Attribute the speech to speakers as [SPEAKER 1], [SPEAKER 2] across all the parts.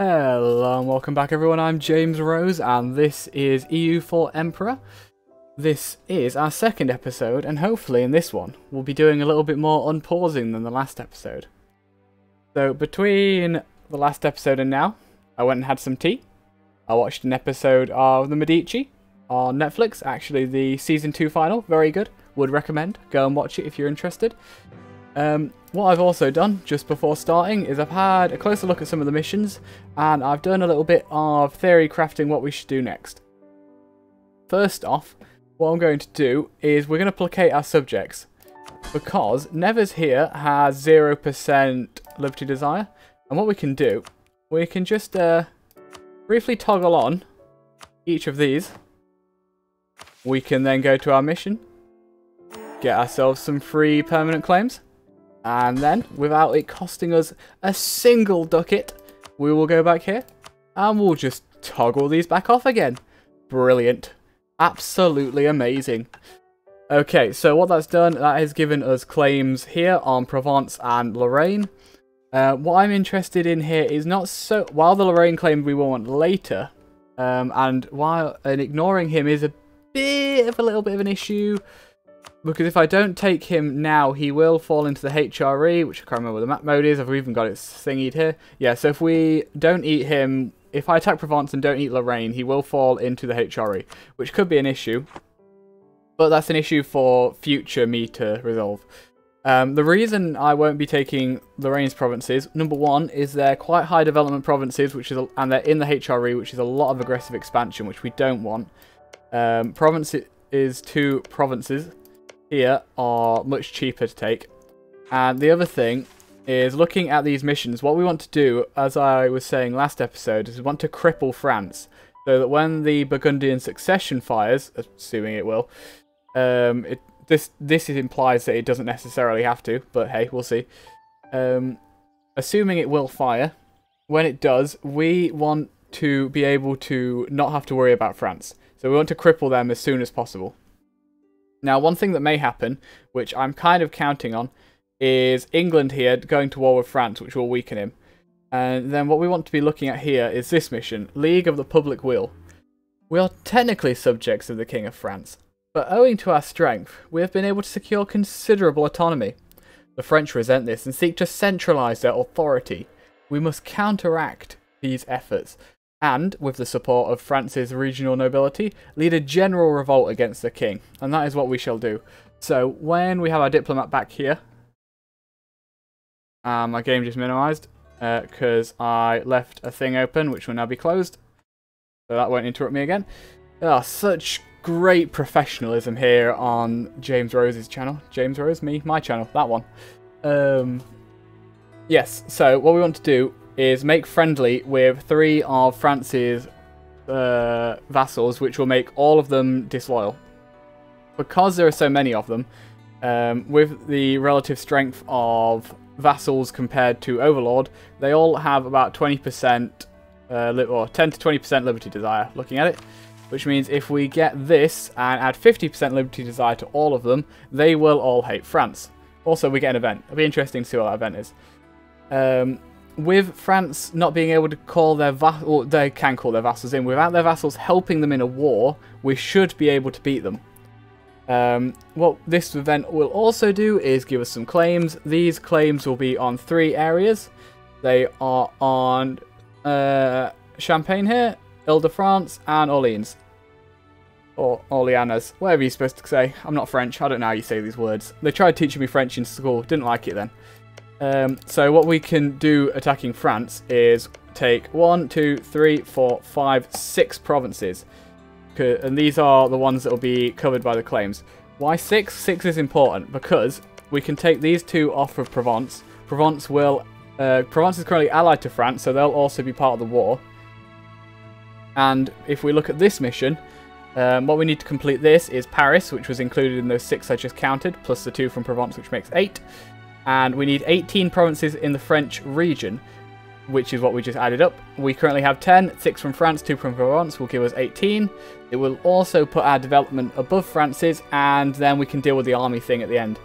[SPEAKER 1] Hello and welcome back everyone, I'm James Rose and this is EU4 Emperor. This is our second episode and hopefully in this one we'll be doing a little bit more unpausing than the last episode. So between the last episode and now, I went and had some tea. I watched an episode of The Medici on Netflix, actually the Season 2 final, very good, would recommend, go and watch it if you're interested. What I've also done, just before starting, is I've had a closer look at some of the missions, and I've done a little bit of theory crafting what we should do next. First off, what I'm going to do is we're going to placate our subjects, because Nevers here has 0% Liberty Desire, and what we can do, we can just briefly toggle on each of these. We can then go to our mission, get ourselves some free permanent claims. And then, without it costing us a single ducat, we will go back here and we'll just toggle these back off again. Brilliant. Absolutely amazing. Okay, so what that's done, that has given us claims here on Provence and Lorraine. What I'm interested in here is not so... While the Lorraine claim we will want later, and ignoring him is a little bit of an issue... Because if I don't take him now, he will fall into the HRE, which I can't remember what the map mode is. I've even got it thingied here. Yeah, so if we don't eat him, if I attack Provence and don't eat Lorraine, he will fall into the HRE, which could be an issue. But that's an issue for future me to resolve. The reason I won't be taking Lorraine's provinces, number one, is they're quite high development provinces, and they're in the HRE, which is a lot of aggressive expansion, which we don't want. Two provinces here are much cheaper to take. And the other thing is, looking at these missions, what we want to do, as I was saying last episode, is we want to cripple France, so that when the Burgundian succession fires, assuming it will, this implies that it doesn't necessarily have to, but hey, we'll see. Assuming it will fire, when it does, we want to be able to not have to worry about France. So we want to cripple them as soon as possible. Now, one thing that may happen, which I'm kind of counting on, is England here going to war with France, which will weaken him. And then what we want to be looking at here is this mission, League of the Public Weal. We are technically subjects of the King of France, but owing to our strength, we have been able to secure considerable autonomy. The French resent this and seek to centralise their authority. We must counteract these efforts, and, with the support of France's regional nobility, lead a general revolt against the king. And that is what we shall do. So, when we have our diplomat back here... my game just minimised, because I left a thing open, which will now be closed. So that won't interrupt me again. Oh, such great professionalism here on James Rose's channel. James Rose, my channel, that one. Yes, so what we want to do is make friendly with 3 of France's vassals, which will make all of them disloyal. Because there are so many of them, with the relative strength of vassals compared to Overlord, they all have about 20%, or 10 to 20% Liberty Desire, looking at it. Which means if we get this and add 50% Liberty Desire to all of them, they will all hate France. Also, we get an event. It'll be interesting to see what that event is. With France not being able to call their they can call their vassals in, without their vassals helping them in a war, we should be able to beat them. What this event will also do is give us some claims. These claims will be on 3 areas. They are on Champagne here, Ile-de-France, and Orleans. Or Orleanas, whatever you're supposed to say. I'm not French, I don't know how you say these words. They tried teaching me French in school, didn't like it then. So what we can do attacking France is take 1, 2, 3, 4, 5, 6 provinces. And these are the ones that will be covered by the claims. Why 6? 6 is important because we can take these 2 off of Provence. Provence is currently allied to France, so they'll also be part of the war. And if we look at this mission, what we need to complete this is Paris, which was included in those 6 I just counted, plus the 2 from Provence, which makes 8. And we need 18 provinces in the French region, which is what we just added up. We currently have 10, 6 from France, 2 from Provence will give us 18. It will also put our development above France's, and then we can deal with the army thing at the end.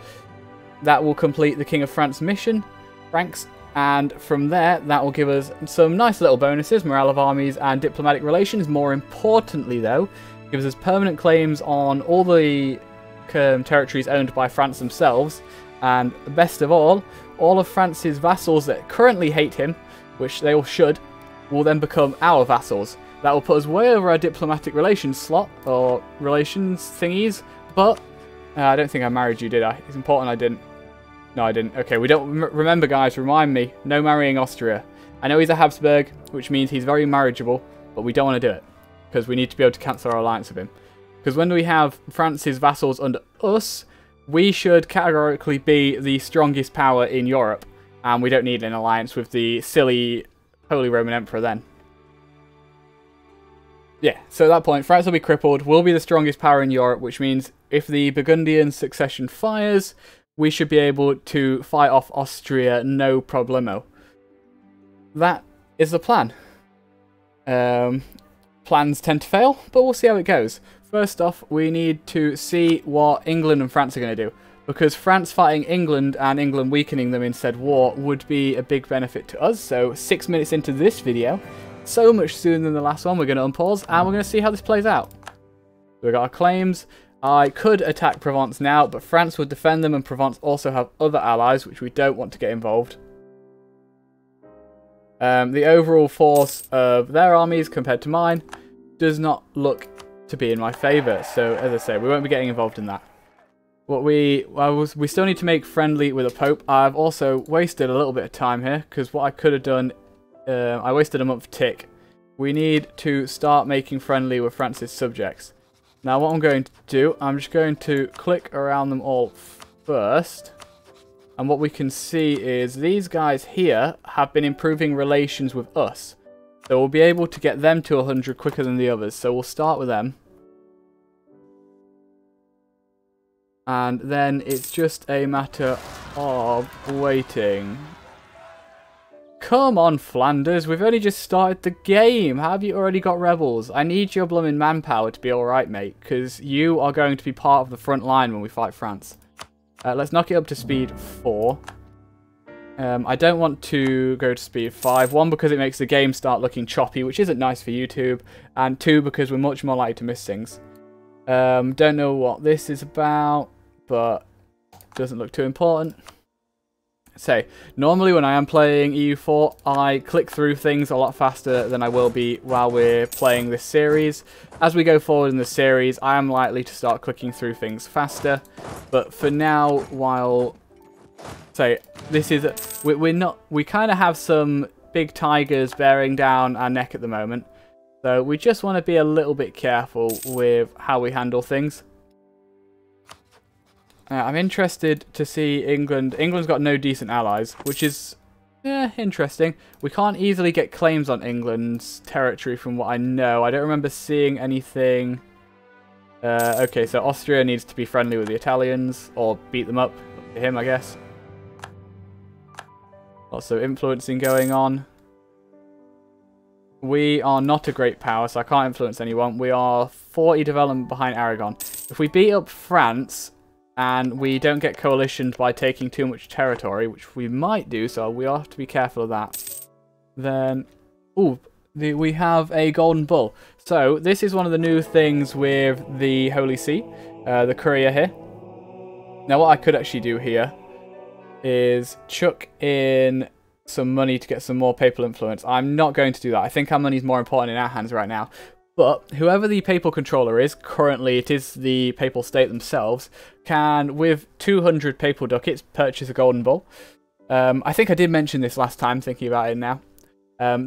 [SPEAKER 1] That will complete the King of France mission. And from there, that will give us some nice little bonuses, morale of armies and diplomatic relations. More importantly, though, gives us permanent claims on all the territories owned by France themselves. And best of all of France's vassals that currently hate him, which they all should, will then become our vassals. That will put us way over our diplomatic relations slot, or relations thingies, but I don't think I married you, did I? It's important I didn't. No, I didn't. Okay, we don't... Remember, guys, remind me, no marrying Austria. I know he's a Habsburg, which means he's very marriageable, but we don't want to do it, because we need to be able to cancel our alliance with him. Because when we have France's vassals under us, we should categorically be the strongest power in Europe, and we don't need an alliance with the silly Holy Roman Emperor then. Yeah, so at that point, France will be crippled, we'll be the strongest power in Europe, which means if the Burgundian succession fires, we should be able to fight off Austria no problemo. That is the plan. Plans tend to fail, but we'll see how it goes. First off, we need to see what England and France are going to do, because France fighting England and England weakening them in said war would be a big benefit to us. So 6 minutes into this video, so much sooner than the last one, we're going to unpause and we're going to see how this plays out. We've got our claims. I could attack Provence now, but France would defend them, and Provence also have other allies, which we don't want to get involved. The overall force of their armies compared to mine does not look to be in my favour, so as I say, we won't be getting involved in that. We still need to make friendly with a pope. I've also wasted a little bit of time here, because what I could have done, I wasted a month tick. We need to start making friendly with France's subjects. Now what I'm going to do, I'm just going to click around them all first. And what we can see is these guys here have been improving relations with us. So we'll be able to get them to 100 quicker than the others. So we'll start with them. And then it's just a matter of waiting. Come on, Flanders, we've only just started the game. How have you already got rebels? I need your blooming manpower to be alright, mate, because you are going to be part of the front line when we fight France. Let's knock it up to speed 4. I don't want to go to speed 5. 1, because it makes the game start looking choppy, which isn't nice for YouTube. And 2, because we're much more likely to miss things. Don't know what this is about, but doesn't look too important. Say, normally when I am playing EU4, I click through things a lot faster than I will be while we're playing this series. As we go forward in the series, I am likely to start clicking through things faster. But for now, while... Say, this is... we kind of have some big tigers bearing down our neck at the moment. So we just want to be a little bit careful with how we handle things. I'm interested to see England. England's got no decent allies, which is interesting. We can't easily get claims on England's territory from what I know. I don't remember seeing anything. Okay, so Austria needs to be friendly with the Italians, or beat them up. Up to him, I guess. Lots of influencing going on. We are not a great power, so I can't influence anyone. We are 40 development behind Aragon. If we beat up France... and we don't get coalitioned by taking too much territory, which we might do, so we have to be careful of that. Then, we have a golden bull. So, this is one of the new things with the Holy See, the courier here. Now, what I could actually do here is chuck in some money to get some more papal influence. I'm not going to do that. I think our money is more important in our hands right now. But whoever the papal controller is, currently it is the papal state themselves, can, with 200 papal ducats, purchase a golden bull. I think I did mention this last time, thinking about it now.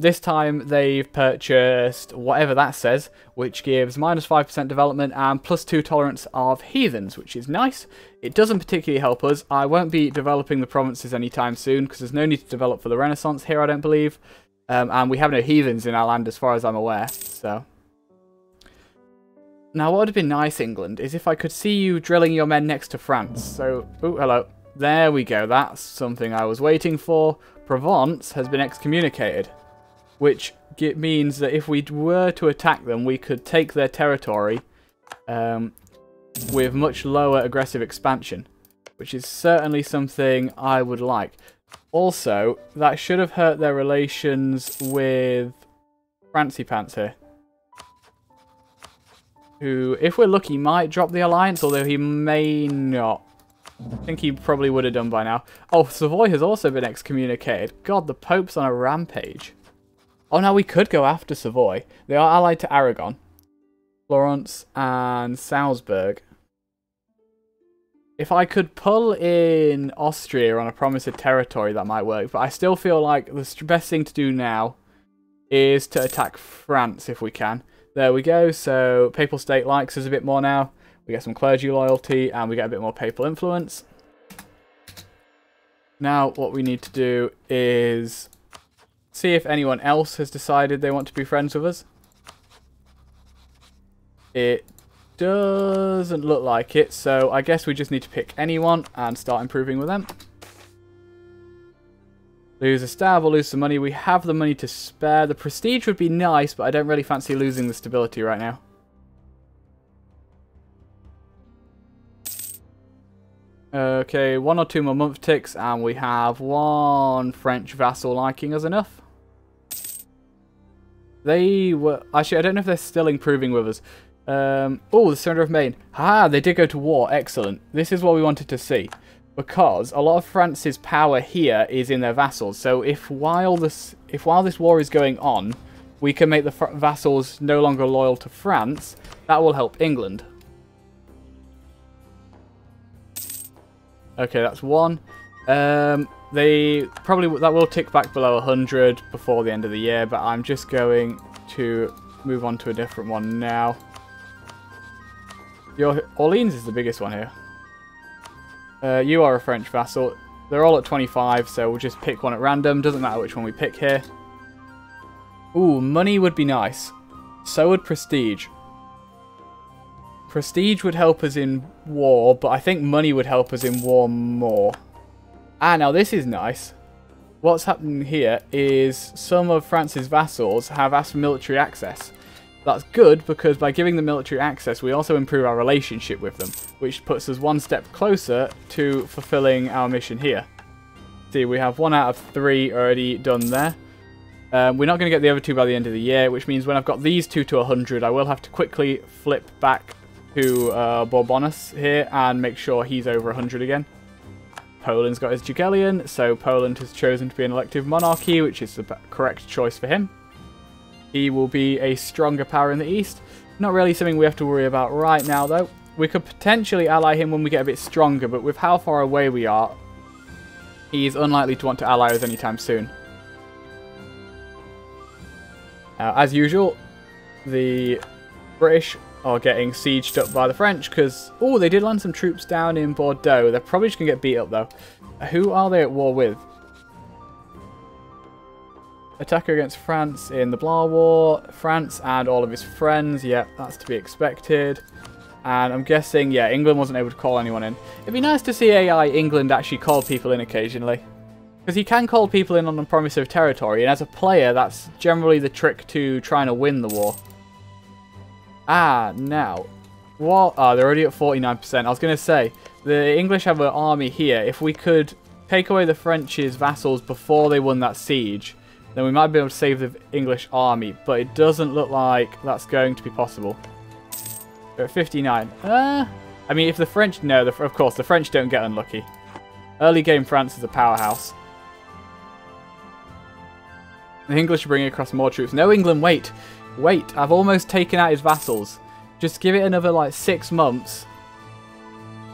[SPEAKER 1] This time they've purchased whatever that says, which gives -5% development and +2 tolerance of heathens, which is nice. It doesn't particularly help us. I won't be developing the provinces anytime soon, because there's no need to develop for the Renaissance here, I don't believe. And we have no heathens in our land as far as I'm aware, so... Now, what would have been nice, England, is if I could see you drilling your men next to France. So, oh, hello. There we go. That's something I was waiting for. Provence has been excommunicated, which means that if we were to attack them, we could take their territory with much lower aggressive expansion, which is certainly something I would like. Also, that should have hurt their relations with Francie Pants here. Who, if we're lucky, might drop the alliance, although he may not. I think he probably would have done by now. Oh, Savoy has also been excommunicated. God, the Pope's on a rampage. Oh, now we could go after Savoy. They are allied to Aragon, Florence, and Salzburg. If I could pull in Austria on a promise of territory, that might work. But I still feel like the best thing to do now is to attack France if we can. There we go. So Papal State likes us a bit more now. We get some clergy loyalty and we get a bit more papal influence. Now what we need to do is see if anyone else has decided they want to be friends with us. It doesn't look like it, so I guess we just need to pick anyone and start improving with them. Lose a stab or lose some money. We have the money to spare. The prestige would be nice, but I don't really fancy losing the stability right now. Okay, 1 or 2 more month ticks, and we have 1 French vassal liking us enough. They were... Actually, I don't know if they're still improving with us. Oh, the surrender of Maine. Ah, they did go to war. Excellent. This is what we wanted to see. Because a lot of France's power here is in their vassals. So if while this war is going on, we can make the vassals no longer loyal to France, that will help England. Okay, that's 1. They probably that will tick back below 100 before the end of the year, but I'm just going to move on to a different one now. Orleans is the biggest one here. You are a French vassal. They're all at 25, so we'll just pick one at random. Doesn't matter which one we pick here. Ooh, money would be nice. So would prestige. Prestige would help us in war, but I think money would help us in war more. Ah, now this is nice. What's happening here is some of France's vassals have asked for military access. That's good because by giving them military access, we also improve our relationship with them, which puts us 1 step closer to fulfilling our mission here. See, we have 1 out of 3 already done there. We're not going to get the other 2 by the end of the year, which means when I've got these 2 to 100, I will have to quickly flip back to Bourbonus here and make sure he's over 100 again. Poland's got his Jagiellon, so Poland has chosen to be an elective monarchy, which is the correct choice for him. He will be a stronger power in the east. Not really something we have to worry about right now, though. We could potentially ally him when we get a bit stronger, but with how far away we are, he's unlikely to want to ally us anytime soon. As usual, the British are getting sieged up by the French because... Oh, they did land some troops down in Bordeaux. They're probably just going to get beat up, though. Who are they at war with? Attacker against France in the Blah War. France and all of his friends. Yep, that's to be expected. And I'm guessing, yeah, England wasn't able to call anyone in. It'd be nice to see AI England actually call people in occasionally. Because he can call people in on the promise of territory. And as a player, that's generally the trick to trying to win the war. Ah, now. What? Oh, they're already at 49%. I was going to say, the English have an army here. If we could take away the French's vassals before they won that siege, then we might be able to save the English army, but it doesn't look like that's going to be possible. They're at 59. I mean, if the French... No, of course, the French don't get unlucky. Early game France is a powerhouse. The English are bringing across more troops. No, England, wait. Wait, I've almost taken out his vassals. Just give it another, like, 6 months.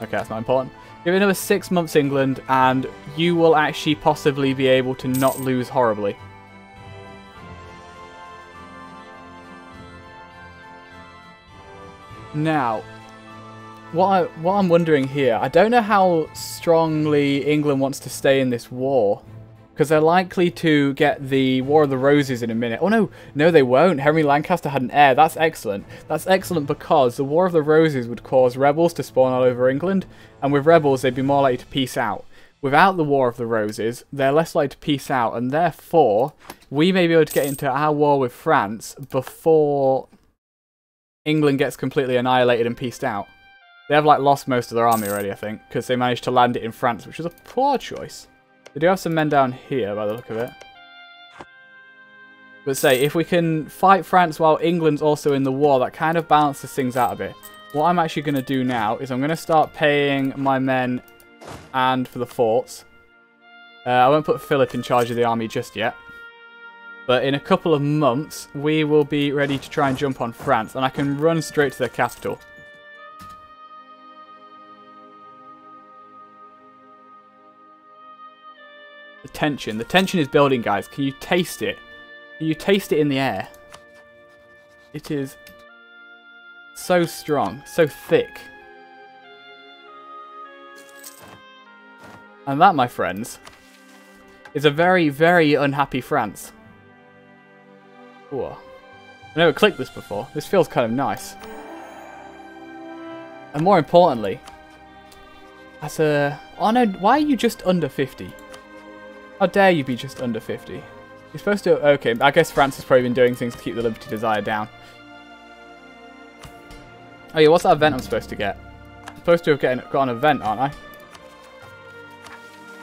[SPEAKER 1] Okay, that's not important. Give it another 6 months, England, and you will actually possibly be able to not lose horribly. Now, what I'm wondering here, I don't know how strongly England wants to stay in this war. Because they're likely to get the War of the Roses in a minute. Oh no, no they won't. Henry Lancaster had an heir. That's excellent. That's excellent because the War of the Roses would cause rebels to spawn all over England. And with rebels, they'd be more likely to peace out. Without the War of the Roses, they're less likely to peace out. And therefore, we may be able to get into our war with France before England gets completely annihilated and peaced out. They have like lost most of their army already, I think. Because they managed to land it in France, which was a poor choice. They do have some men down here by the look of it. But say, if we can fight France while England's also in the war, that kind of balances things out a bit. What I'm actually going to do now is I'm going to start paying my men and for the forts. I won't put Philip in charge of the army just yet. But in a couple of months, we will be ready to try and jump on France. And I can run straight to their capital. The tension. The tension is building, guys. Can you taste it? Can you taste it in the air? It is so strong, so thick. And that, my friends, is a very, very unhappy France. Ooh. I've never clicked this before. This feels kind of nice. And more importantly, as a... Oh no, why are you just under 50? How dare you be just under 50? You're supposed to... Okay, I guess France has probably been doing things to keep the Liberty Desire down. Oh yeah, what's that event I'm supposed to get? I'm supposed to have got an event, aren't I?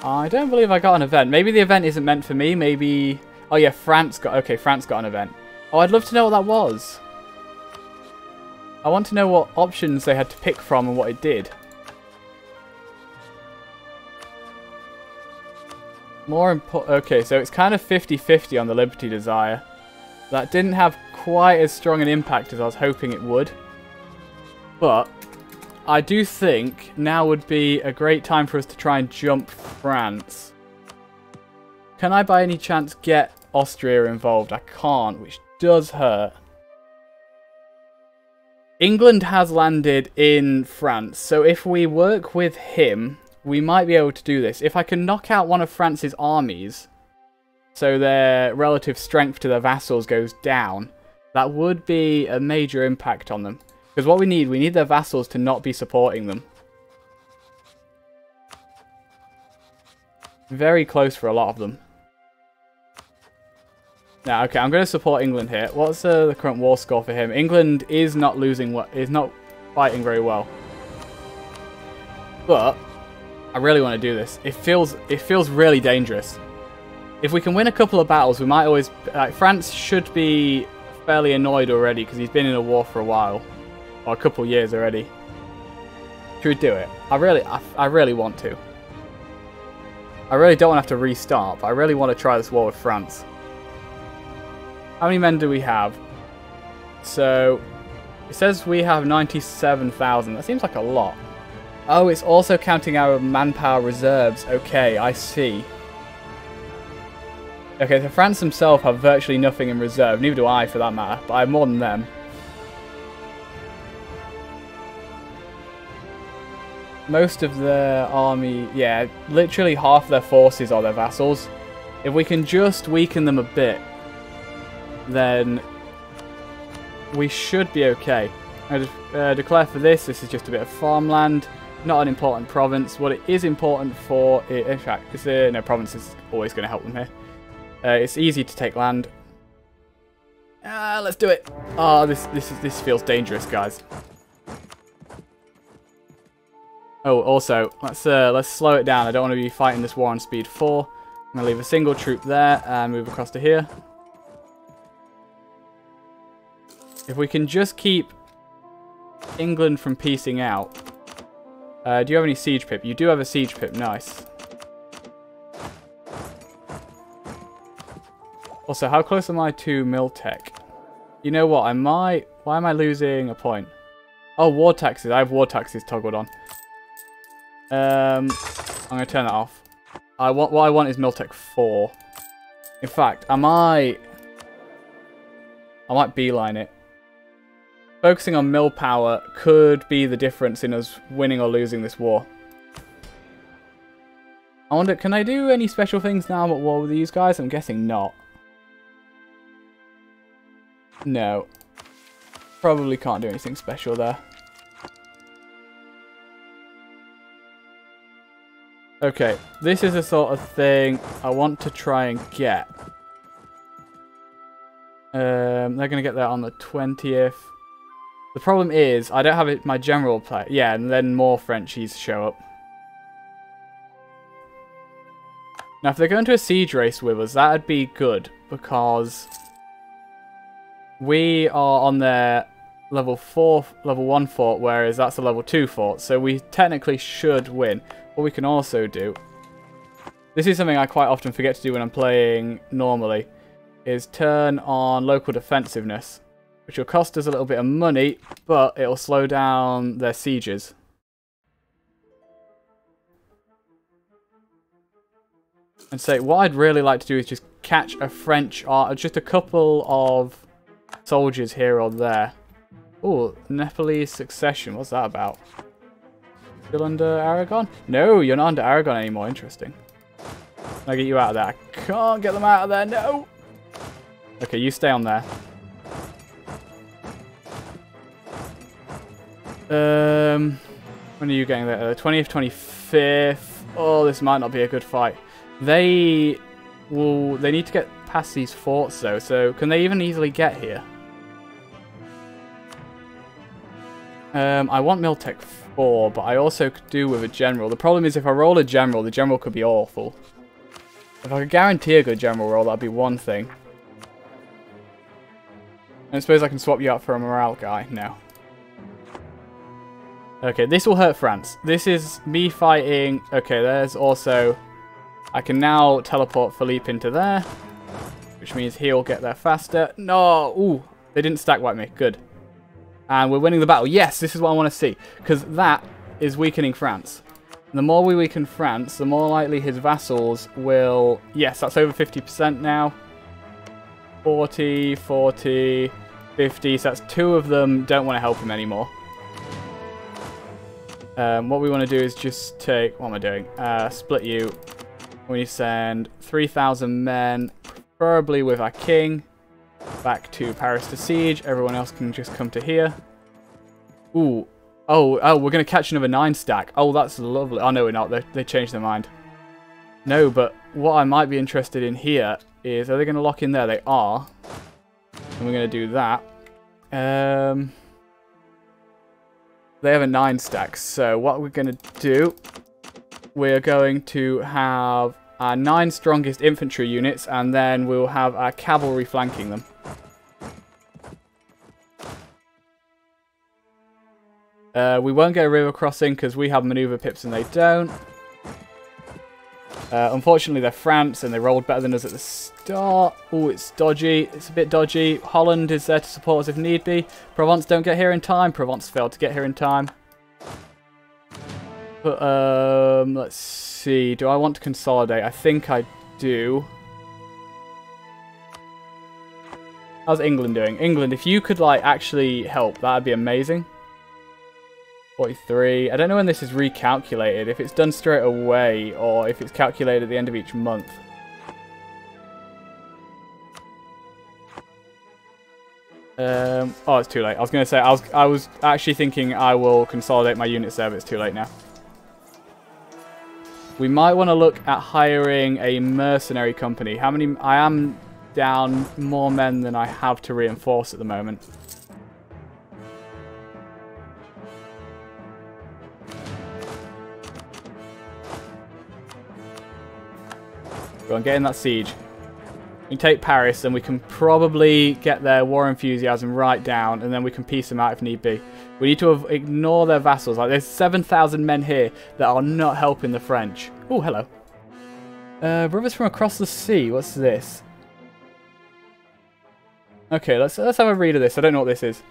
[SPEAKER 1] I don't believe I got an event. Maybe the event isn't meant for me. Maybe... Oh yeah, France got... Okay, France got an event. Oh, I'd love to know what that was. I want to know what options they had to pick from and what it did. More important... Okay, so it's kind of 50-50 on the Liberty Desire. That didn't have quite as strong an impact as I was hoping it would. But I do think now would be a great time for us to try and jump France. Can I by any chance get Austria involved? I can't, which does hurt. England has landed in France, so if we work with him, we might be able to do this. If I can knock out one of France's armies, so their relative strength to their vassals goes down, that would be a major impact on them. Because what we need their vassals to not be supporting them. Very close for a lot of them. Now, okay, I'm going to support England here. What's the current war score for him? England is not is not fighting very well. But I really want to do this. It feels really dangerous. If we can win a couple of battles, we might always... France should be fairly annoyed already because he's been in a war for a while. Or a couple of years already. Should we do it? I really want to. I really don't want to have to restart, but I really want to try this war with France. How many men do we have? So, it says we have 97,000. That seems like a lot. Oh, it's also counting our manpower reserves. Okay, I see. Okay, so France themselves have virtually nothing in reserve. Neither do I, for that matter. But I have more than them. Most of their army, yeah, literally half their forces are their vassals. If we can just weaken them a bit, then we should be okay. I just declare for this is just a bit of farmland, not an important province. What it is important for, in fact, no, province is always going to help them here. It's easy to take land. Let's do it. Oh, this feels dangerous, guys. Oh, also, let's slow it down. I don't want to be fighting this war on speed 4. I'm going to leave a single troop there and move across to here. If we can just keep England from piecing out. Do you have any siege pip? You do have a siege pip. Nice. Also, how close am I to Miltech? You know what? Why am I losing a point? Oh, war taxes. I have war taxes toggled on. I'm going to turn that off. What I want is Miltech 4. In fact, I might beeline it. Focusing on mill power could be the difference in us winning or losing this war. I wonder, can I do any special things now I'm at war with these guys? I'm guessing not. No. Probably can't do anything special there. Okay, this is the sort of thing I want to try and get. They're going to get that on the 20th. The problem is, I don't have my general play. Yeah, and then more Frenchies show up. Now, if they're going to a siege race with us, that'd be good, because we are on their level 1 fort, whereas that's a level 2 fort, so we technically should win. What we can also do, this is something I quite often forget to do when I'm playing normally, is turn on local defensiveness, which will cost us a little bit of money, but it'll slow down their sieges. And so what I'd really like to do is just catch a French, or just a couple of soldiers here or there. Oh, Nepalese succession. What's that about? Still under Aragon? No, you're not under Aragon anymore. Interesting. Can I get you out of there? I can't get them out of there. No. Okay, you stay on there. When are you getting there? 20th, 25th. Oh, this might not be a good fight. They need to get past these forts though, so can they even easily get here? I want Miltech 4, but I also could do with a general. The problem is if I roll a general, the general could be awful. If I could guarantee a good general roll, that'd be one thing. And I suppose I can swap you out for a morale guy. No. Okay, this will hurt France. This is me fighting. Okay, there's also... I can now teleport Philippe into there, which means he'll get there faster. No! Ooh, they didn't stack wipe me. Good. And we're winning the battle. Yes, this is what I want to see, because that is weakening France. And the more we weaken France, the more likely his vassals will... Yes, that's over 50% now. 40, 40, 50. So that's 2 of them don't want to help him anymore. What we want to do is just take... What am I doing? Split you. We send 3,000 men, preferably with our king, back to Paris to siege. Everyone else can just come to here. Ooh. Oh, we're going to catch another 9 stack. Oh, that's lovely. Oh, no, we're not. They changed their mind. No, but what I might be interested in here is, are they going to lock in there? They are. And we're going to do that. They have a 9 stack, so what we're going to do, we're going to have our 9 strongest infantry units, and then we'll have our cavalry flanking them. We won't get a river crossing because we have maneuver pips and they don't. Unfortunately, they're France and they rolled better than us at the start. Oh, it's dodgy. It's a bit dodgy. Holland is there to support us if need be. Provence don't get here in time. Provence failed to get here in time. But, let's see. Do I want to consolidate? I think I do. How's England doing? England, if you could, like, actually help, that'd be amazing. 43. I don't know when this is recalculated. If it's done straight away, or if it's calculated at the end of each month. Oh, it's too late. I was going to say, I was actually thinking I will consolidate my units there, but it's too late now. We might want to look at hiring a mercenary company. How many... I am down more men than I have to reinforce at the moment. Go on, get in that siege. We can take Paris, and we can probably get their war enthusiasm right down, and then we can piece them out if need be. We need to ignore their vassals. Like, there's 7,000 men here that are not helping the French. Oh, hello. Brothers from across the sea. What's this? Okay, let's have a read of this. I don't know what this is.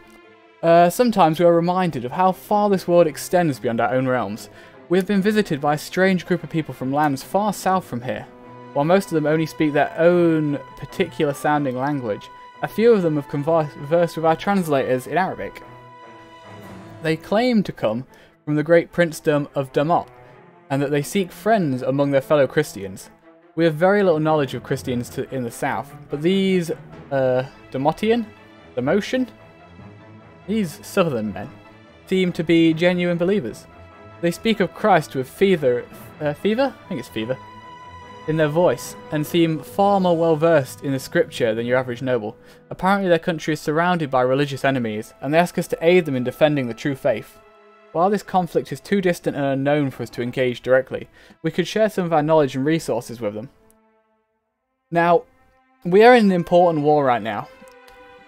[SPEAKER 1] Sometimes we are reminded of how far this world extends beyond our own realms. We have been visited by a strange group of people from lands far south from here. While most of them only speak their own particular sounding language, a few of them have conversed with our translators in Arabic. They claim to come from the great princedom of Damat, and that they seek friends among their fellow Christians. We have very little knowledge of Christians in the south, but these Damotian, these southern men, seem to be genuine believers. They speak of Christ with fever, I think it's fever, in their voice, and seem far more well versed in the scripture than your average noble. Apparently their country is surrounded by religious enemies, and they ask us to aid them in defending the true faith. While this conflict is too distant and unknown for us to engage directly, we could share some of our knowledge and resources with them. Now, we are in an important war right now,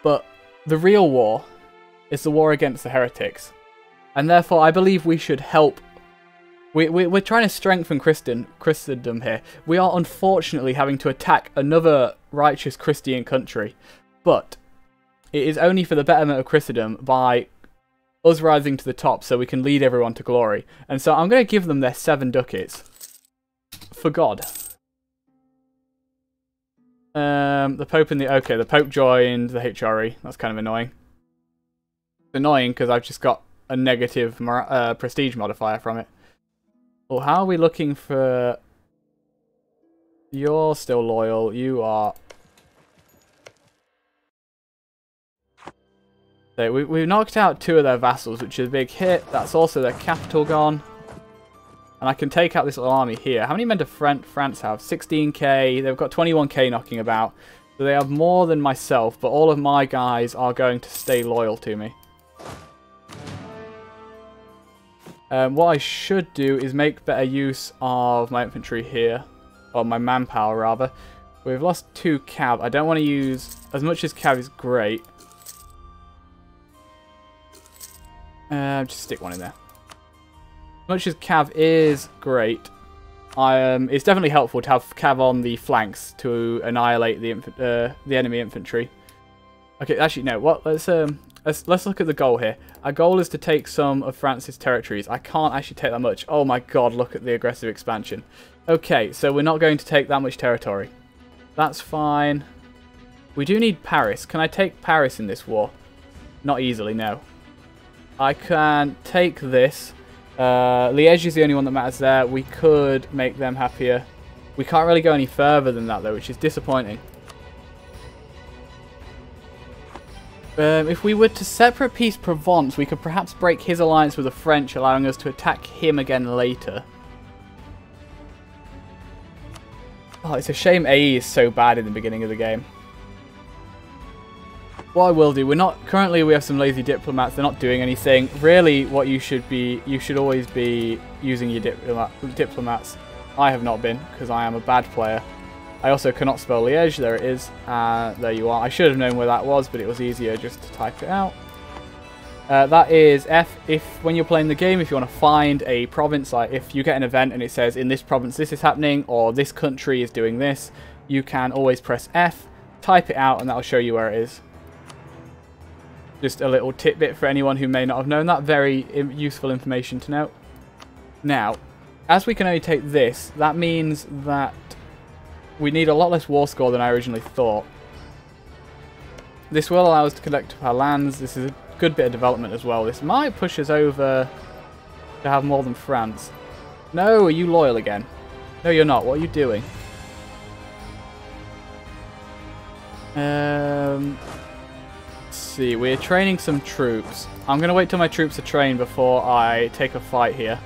[SPEAKER 1] but the real war is the war against the heretics. And therefore, I believe we should help. We're trying to strengthen Christendom here. We are unfortunately having to attack another righteous Christian country. But it is only for the betterment of Christendom by us rising to the top so we can lead everyone to glory. And so I'm going to give them their 7 ducats. For God. The Pope and the... Okay, the Pope joined the HRE. That's kind of annoying. It's annoying because I've just got a negative prestige modifier from it. Well, how are we looking for... You're still loyal. You are... So we've knocked out 2 of their vassals, which is a big hit. That's also their capital gone. And I can take out this little army here. How many men does France have? 16k. They've got 21k knocking about. So they have more than myself, but all of my guys are going to stay loyal to me. What I should do is make better use of my infantry here. Or my manpower, rather. We've lost 2 cav. I don't want to use... As much as cav is great. Just stick 1 in there. As much as cav is great, it's definitely helpful to have cav on the flanks to annihilate the enemy infantry. Okay, actually no. What? Let's look at the goal here. Our goal is to take some of France's territories. I can't actually take that much. Oh my God! Look at the aggressive expansion. Okay, so we're not going to take that much territory. That's fine. We do need Paris. Can I take Paris in this war? Not easily, no. I can take this. Liège is the only one that matters there. We could make them happier. We can't really go any further than that though, which is disappointing. If we were to separate peace Provence, we could perhaps break his alliance with the French, allowing us to attack him again later. Oh, it's a shame AE is so bad in the beginning of the game. What I will do, currently we have some lazy diplomats, they're not doing anything. Really, what you should always be using your diplomats. I have not been, because I am a bad player. I also cannot spell Liège, there it is. There you are. I should have known where that was, but it was easier just to type it out. That is F. If, when you're playing the game, if you want to find a province, like if you get an event and it says in this province this is happening, or this country is doing this, you can always press F, type it out, and that'll show you where it is. Just a little tidbit for anyone who may not have known that. Very useful information to know. Now, as we can only take this, that means that we need a lot less war score than I originally thought. This will allow us to collect our lands. This is a good bit of development as well. This might push us over to have more than France. No, are you loyal again? No, you're not. What are you doing? Let's see. We're training some troops. I'm going to wait till my troops are trained before I take a fight here.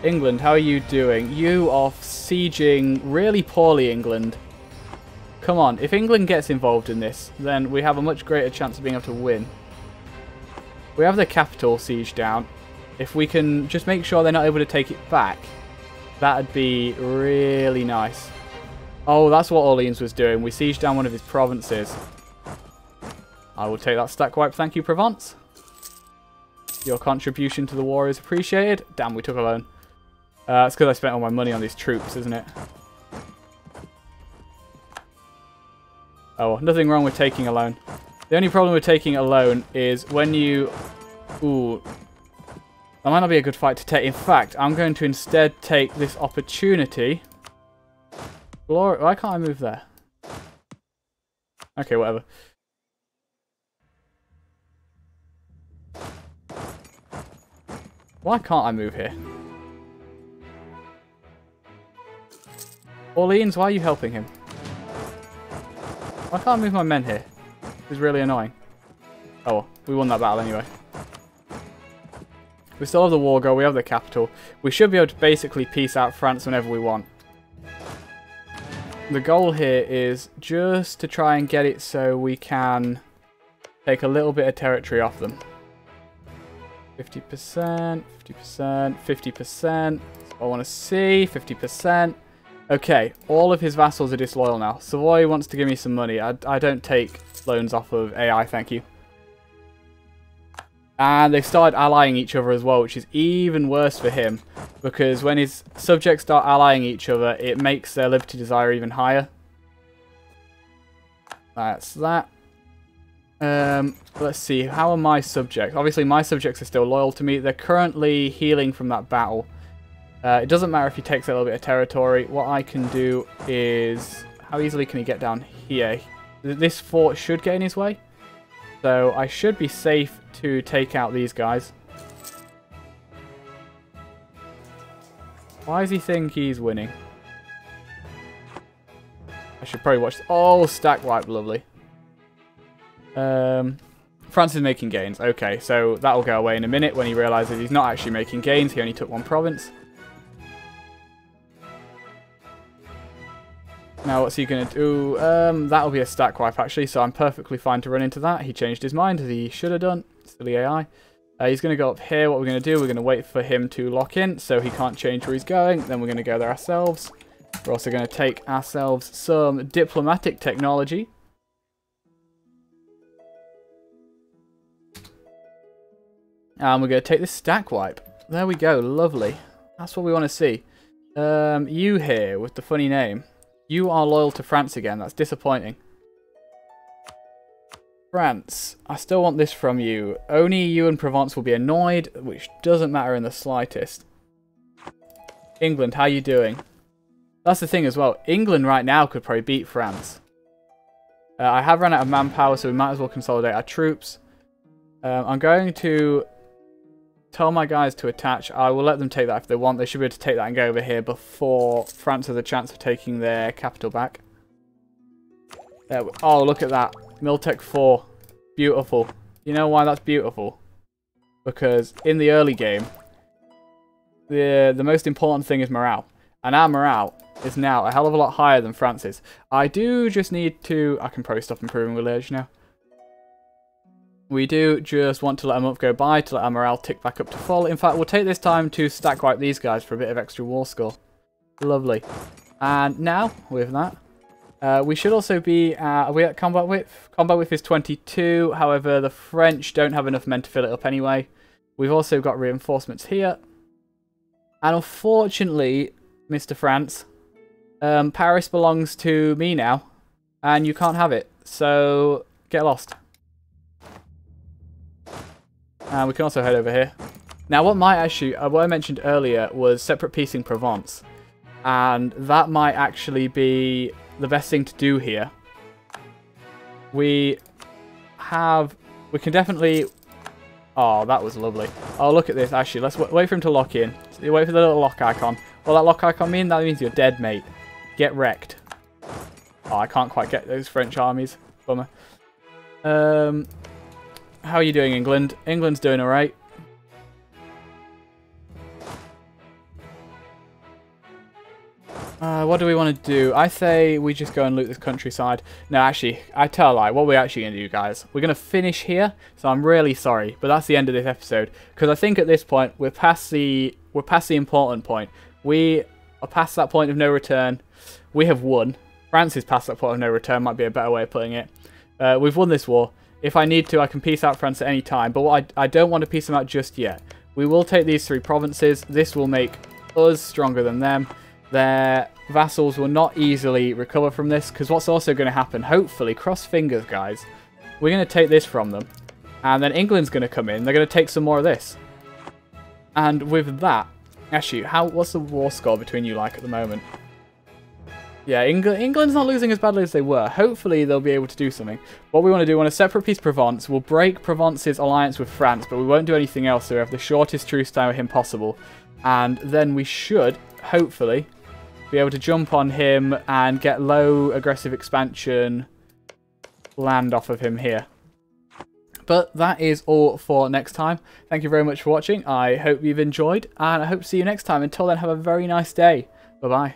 [SPEAKER 1] England, how are you doing? You are sieging really poorly, England. Come on, if England gets involved in this, then we have a much greater chance of being able to win. We have the capital siege down. If we can just make sure they're not able to take it back, that'd be really nice. Oh, that's what Orleans was doing. We sieged down one of his provinces. I will take that stack wipe. Thank you, Provence. Your contribution to the war is appreciated. Damn, we took a loan. It's because I spent all my money on these troops, isn't it? Oh, nothing wrong with taking a loan. The only problem with taking a loan is when you... Ooh. That might not be a good fight to take. In fact, I'm going to instead take this opportunity. Glory... Why can't I move there? Okay, whatever. Why can't I move here? Orleans, why are you helping him? Why can't I move my men here? This is really annoying. Oh, well, we won that battle anyway. We still have the war goal, we have the capital. We should be able to basically peace out France whenever we want. The goal here is just to try and get it so we can take a little bit of territory off them. 50%, 50%, 50%. I want to see 50%. Okay, all of his vassals are disloyal now. Savoy wants to give me some money. I don't take loans off of AI, thank you. And they've started allying each other as well, which is even worse for him. Because when his subjects start allying each other, it makes their liberty desire even higher. That's that. Let's see, how are my subjects? Obviously, my subjects are still loyal to me. They're currently healing from that battle. It doesn't matter if he takes a little bit of territory. What I can do is... How easily can he get down here? This fort should get in his way. So I should be safe to take out these guys. Why does he think he's winning? I should probably watch... Oh, stack wipe, lovely. France is making gains. Okay, so that'll go away in a minute when he realises he's not actually making gains. He only took one province. Now, what's he going to do? That'll be a stack wipe, actually, so I'm perfectly fine to run into that. He changed his mind, as he should have done. Silly AI. He's going to go up here. What we're going to do, we're going to wait for him to lock in, so he can't change where he's going. Then we're going to go there ourselves. We're also going to take ourselves some diplomatic technology. And we're going to take this stack wipe. There we go, lovely. That's what we want to see. You here, with the funny name. You are loyal to France again. That's disappointing. France, I still want this from you. Only you and Provence will be annoyed, which doesn't matter in the slightest. England, how you doing? That's the thing as well. England right now could probably beat France. I have run out of manpower, so we might as well consolidate our troops. I'm going to tell my guys to attach. I will let them take that if they want. They should be able to take that and go over here before France has a chance of taking their capital back. Oh, look at that. Miltech 4. Beautiful. You know why that's beautiful? Because in the early game, the most important thing is morale. And our morale is now a hell of a lot higher than France's. I do just need to... I can probably stop improving village now. We do just want to let a month go by to let our morale tick back up to full. In fact, we'll take this time to stack wipe these guys for a bit of extra war score. Lovely. And now, with that, we should also be... are we at combat width? Combat width is 22. However, the French don't have enough men to fill it up anyway. We've also got reinforcements here. And unfortunately, Mr. France, Paris belongs to me now. And you can't have it. So, get lost. And we can also head over here. Now, what might actually, what I mentioned earlier was separate piecing Provence. And that might actually be the best thing to do here. We can definitely... Oh, that was lovely. Oh, look at this, actually. Let's wait for him to lock in. Wait for the little lock icon. What that lock icon mean? That means you're dead, mate. Get wrecked. Oh, I can't quite get those French armies. Bummer. How are you doing, England? England's doing alright. What do we want to do? I say we just go and loot this countryside. No, actually, I tell a lie. What we're actually going to do, guys, we're going to finish here. So I'm really sorry, but that's the end of this episode. Because I think at this point, we're past the important point. We are past that point of no return. We have won. France is past that point of no return, might be a better way of putting it. We've won this war. If I need to, I can peace out France at any time. But what I don't want to peace them out just yet. We will take these 3 provinces. This will make us stronger than them. Their vassals will not easily recover from this. Because what's also going to happen, hopefully, cross fingers, guys, we're going to take this from them. And then England's going to come in. They're going to take some more of this. And with that, actually, what's the war score between you like at the moment? Yeah, England's not losing as badly as they were. Hopefully, they'll be able to do something. What we want to do, we want to separate piece Provence. We'll break Provence's alliance with France, but we won't do anything else. So we have the shortest truce time with him possible. And then we should, hopefully, be able to jump on him and get low aggressive expansion land off of him here. But that is all for next time. Thank you very much for watching. I hope you've enjoyed, and I hope to see you next time. Until then, have a very nice day. Bye-bye.